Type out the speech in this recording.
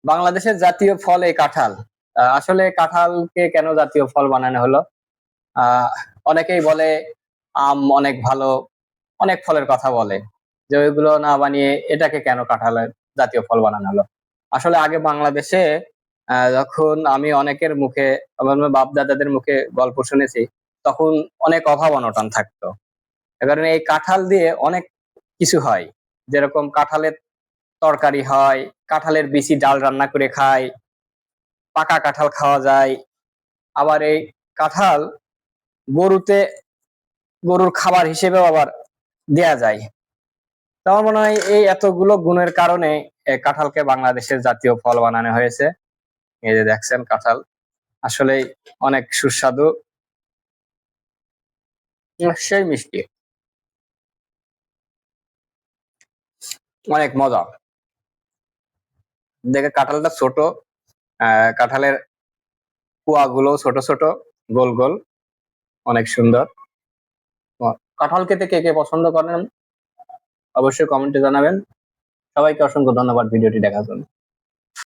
বাংলাদেশের জাতীয় ফল এই কাঁঠাল। আসলে কাঁঠালকে কেন জাতীয় ফল বানানো হলো? আহ অনেকেই বলে আম অনেক ভালো, অনেক ফলের কথা বলে যে ওইগুলো না বানিয়ে এটাকে কেন কাঁঠালের জাতীয় ফল বানানো হলো। আসলে আগে বাংলাদেশে যখন আমি অনেকের মুখে, আমার বাপ দাদাদের মুখে গল্প শুনেছি, তখন অনেক অভাব অনটন থাকতো। এ কারণে এই কাঁঠাল দিয়ে অনেক কিছু হয়, যেরকম কাঁঠালের তরকারি হয়, কাঁঠালের বিচি ডাল রান্না করে খায়, পাকা কাঁঠাল খাওয়া যায়। আবার এই কাঁঠাল গরুতে, গরুর খাবার হিসেবেও আবার দেয়া যায়। তো আমার মনে হয় এই এতগুলো গুণের কারণে কাঁঠালকে বাংলাদেশের জাতীয় ফল বানানো হয়েছে। এই যে দেখছেন কাঁঠাল আসলেই অনেক সুস্বাদু, সেই মিষ্টি, অনেক মজা। দেখে কাঁঠালটা ছোট, কাঁঠালের কুয়াগুলো ছোট ছোট, গোল গোল, অনেক সুন্দর। কাঁঠাল খেতে কে কে পছন্দ করেন অবশ্যই কমেন্টে জানাবেন। সবাইকে অসংখ্য ধন্যবাদ ভিডিওটি দেখার জন্য।